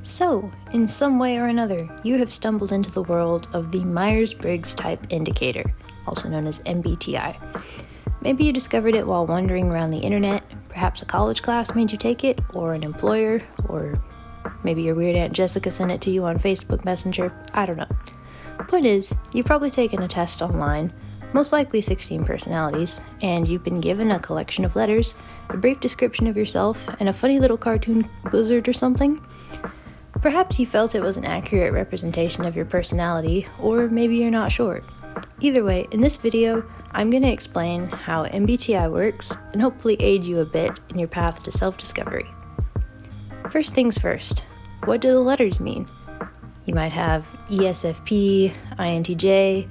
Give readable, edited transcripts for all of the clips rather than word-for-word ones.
So, in some way or another, you have stumbled into the world of the Myers-Briggs Type Indicator, also known as MBTI. Maybe you discovered it while wandering around the internet, perhaps a college class made you take it, or an employer, or maybe your weird Aunt Jessica sent it to you on Facebook Messenger, I don't know. Point is, you've probably taken a test online, most likely 16 personalities, and you've been given a collection of letters, a brief description of yourself, and a funny little cartoon wizard or something. Perhaps you felt it was an accurate representation of your personality, or maybe you're not sure. Either way, in this video, I'm going to explain how MBTI works and hopefully aid you a bit in your path to self-discovery. First things first, what do the letters mean? You might have ESFP, INTJ.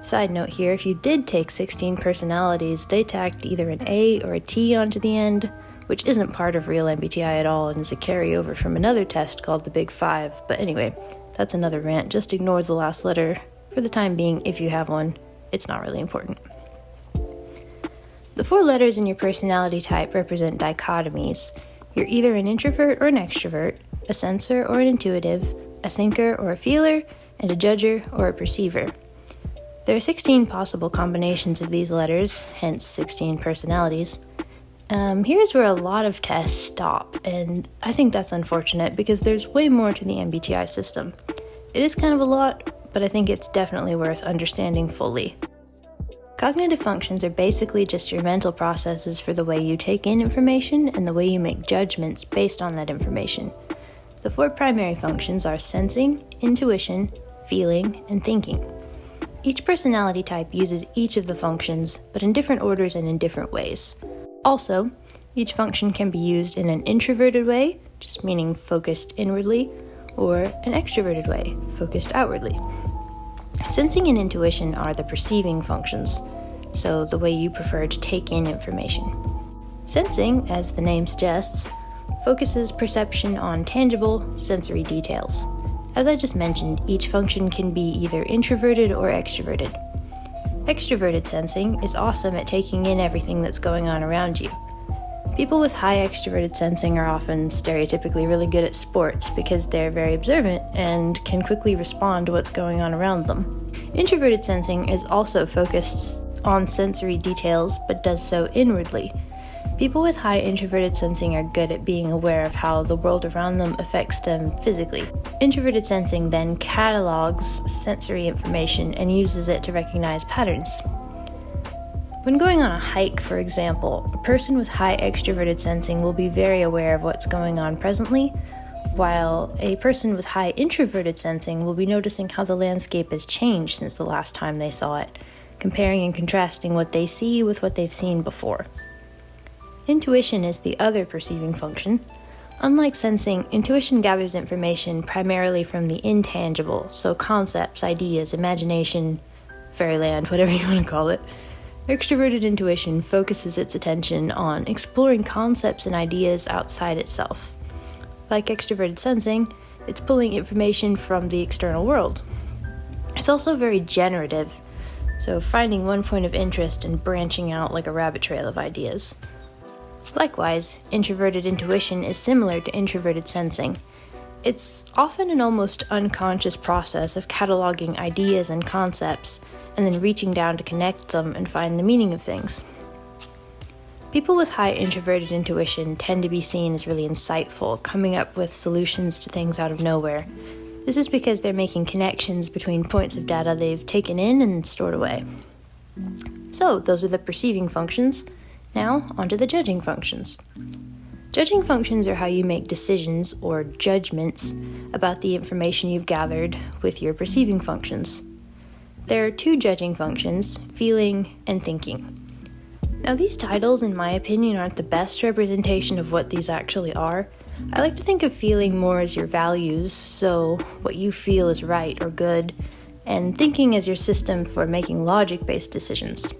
Side note here, if you did take 16 personalities, they tacked either an A or a T onto the end, which isn't part of real MBTI at all and is a carryover from another test called the Big Five. But anyway, that's another rant. Just ignore the last letter for the time being if you have one. It's not really important. The 4 letters in your personality type represent dichotomies. You're either an introvert or an extrovert, a sensor or an intuitive, a thinker or a feeler, and a judger or a perceiver. There are 16 possible combinations of these letters, hence 16 personalities. Here's where a lot of tests stop, and I think that's unfortunate because there's way more to the MBTI system. It is kind of a lot, but I think it's definitely worth understanding fully. Cognitive functions are basically just your mental processes for the way you take in information and the way you make judgments based on that information. The 4 primary functions are sensing, intuition, feeling, and thinking. Each personality type uses each of the functions, but in different orders and in different ways. Also, each function can be used in an introverted way, just meaning focused inwardly, or an extroverted way, focused outwardly. Sensing and intuition are the perceiving functions, so the way you prefer to take in information. Sensing, as the name suggests, focuses perception on tangible, sensory details. As I just mentioned, each function can be either introverted or extroverted. Extroverted sensing is awesome at taking in everything that's going on around you. People with high extroverted sensing are often stereotypically really good at sports because they're very observant and can quickly respond to what's going on around them. Introverted sensing is also focused on sensory details but does so inwardly. People with high introverted sensing are good at being aware of how the world around them affects them physically. Introverted sensing then catalogs sensory information and uses it to recognize patterns. When going on a hike, for example, a person with high extroverted sensing will be very aware of what's going on presently, while a person with high introverted sensing will be noticing how the landscape has changed since the last time they saw it, comparing and contrasting what they see with what they've seen before. Intuition is the other perceiving function. Unlike sensing, intuition gathers information primarily from the intangible, so concepts, ideas, imagination, fairyland, whatever you want to call it. Extroverted intuition focuses its attention on exploring concepts and ideas outside itself. Like extroverted sensing, it's pulling information from the external world. It's also very generative, so finding one point of interest and branching out like a rabbit trail of ideas. Likewise, introverted intuition is similar to introverted sensing. It's often an almost unconscious process of cataloging ideas and concepts, and then reaching down to connect them and find the meaning of things. People with high introverted intuition tend to be seen as really insightful, coming up with solutions to things out of nowhere. This is because they're making connections between points of data they've taken in and stored away. So, those are the perceiving functions. Now, onto the judging functions. Judging functions are how you make decisions, or judgments, about the information you've gathered with your perceiving functions. There are 2 judging functions, feeling and thinking. Now, these titles, in my opinion, aren't the best representation of what these actually are. I like to think of feeling more as your values, so what you feel is right or good, and thinking as your system for making logic-based decisions.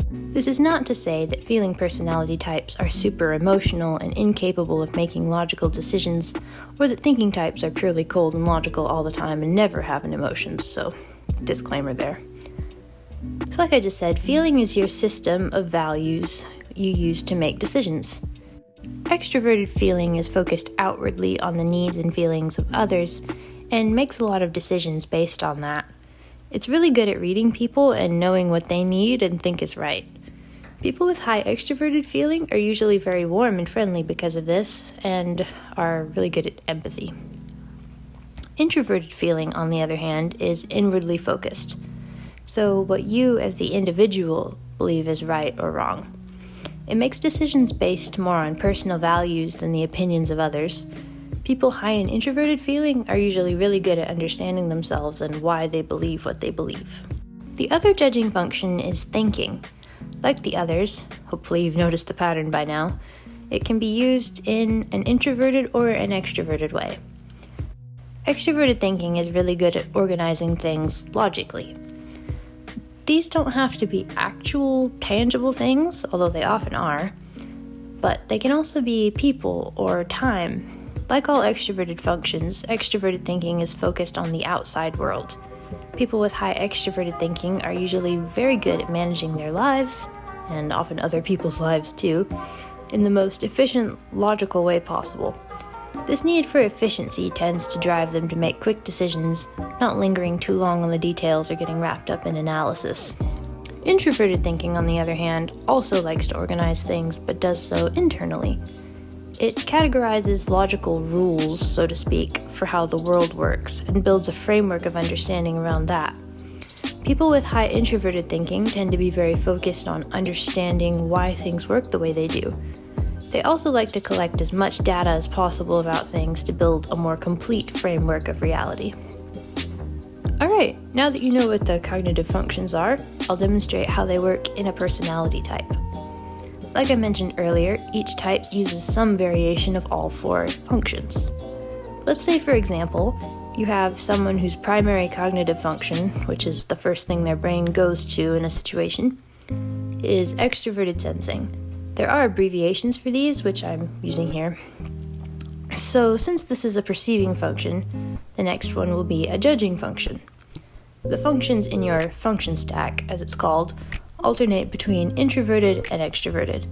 This is not to say that feeling personality types are super emotional and incapable of making logical decisions, or that thinking types are purely cold and logical all the time and never have an emotions, so disclaimer there. So like I just said, feeling is your system of values you use to make decisions. Extroverted feeling is focused outwardly on the needs and feelings of others and makes a lot of decisions based on that. It's really good at reading people and knowing what they need and think is right. People with high extroverted feeling are usually very warm and friendly because of this and are really good at empathy. Introverted feeling, on the other hand, is inwardly focused. So what you as the individual believe is right or wrong. It makes decisions based more on personal values than the opinions of others. People high in introverted feeling are usually really good at understanding themselves and why they believe what they believe. The other judging function is thinking. Like the others, hopefully you've noticed the pattern by now, it can be used in an introverted or an extroverted way. Extroverted thinking is really good at organizing things logically. These don't have to be actual, tangible things, although they often are, but they can also be people or time. Like all extroverted functions, extroverted thinking is focused on the outside world. People with high extroverted thinking are usually very good at managing their lives, and often other people's lives too, in the most efficient, logical way possible. This need for efficiency tends to drive them to make quick decisions, not lingering too long on the details or getting wrapped up in analysis. Introverted thinking, on the other hand, also likes to organize things, but does so internally. It categorizes logical rules, so to speak, for how the world works, and builds a framework of understanding around that. People with high introverted thinking tend to be very focused on understanding why things work the way they do. They also like to collect as much data as possible about things to build a more complete framework of reality. Alright, now that you know what the cognitive functions are, I'll demonstrate how they work in a personality type. Like I mentioned earlier, each type uses some variation of all four functions. Let's say, for example, you have someone whose primary cognitive function, which is the first thing their brain goes to in a situation, is extroverted sensing. There are abbreviations for these, which I'm using here. So since this is a perceiving function, the next one will be a judging function. The functions in your function stack, as it's called, alternate between introverted and extroverted.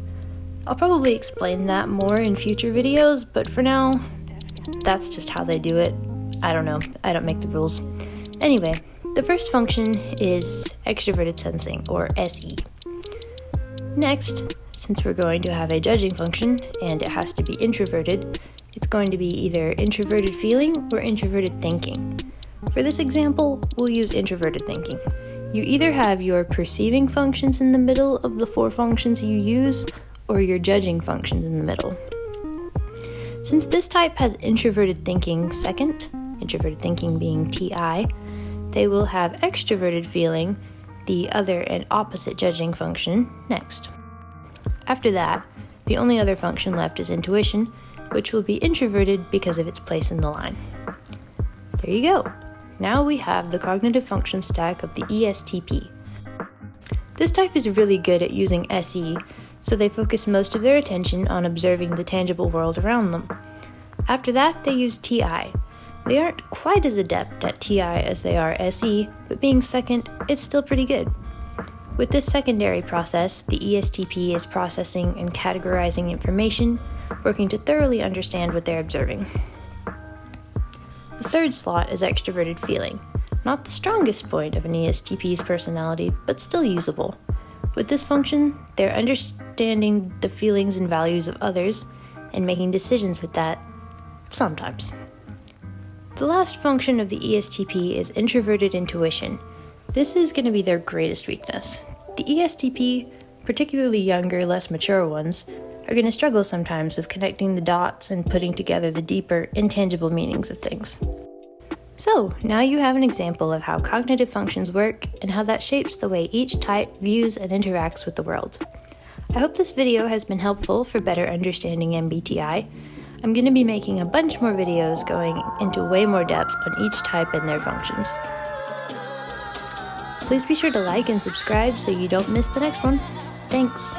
I'll probably explain that more in future videos, but for now, that's just how they do it. I don't know, I don't make the rules. Anyway, the first function is extroverted sensing, or SE. Next, since we're going to have a judging function, and it has to be introverted, it's going to be either introverted feeling or introverted thinking. For this example, we'll use introverted thinking. You either have your perceiving functions in the middle of the four functions you use, or your judging functions in the middle. Since this type has introverted thinking second, introverted thinking being TI, they will have extroverted feeling, the other and opposite judging function, next. After that, the only other function left is intuition, which will be introverted because of its place in the line. There you go. Now we have the cognitive function stack of the ESTP. This type is really good at using SE, so they focus most of their attention on observing the tangible world around them. After that, they use TI. They aren't quite as adept at TI as they are SE, but being second, it's still pretty good. With this secondary process, the ESTP is processing and categorizing information, working to thoroughly understand what they're observing. The third slot is extroverted feeling. Not the strongest point of an ESTP's personality, but still usable. With this function, they're understanding the feelings and values of others and making decisions with that, sometimes. The last function of the ESTP is introverted intuition. This is going to be their greatest weakness. The ESTP, particularly younger, less mature ones, are going to struggle sometimes with connecting the dots and putting together the deeper, intangible meanings of things. So, now you have an example of how cognitive functions work and how that shapes the way each type views and interacts with the world. I hope this video has been helpful for better understanding MBTI. I'm going to be making a bunch more videos going into way more depth on each type and their functions. Please be sure to like and subscribe so you don't miss the next one. Thanks!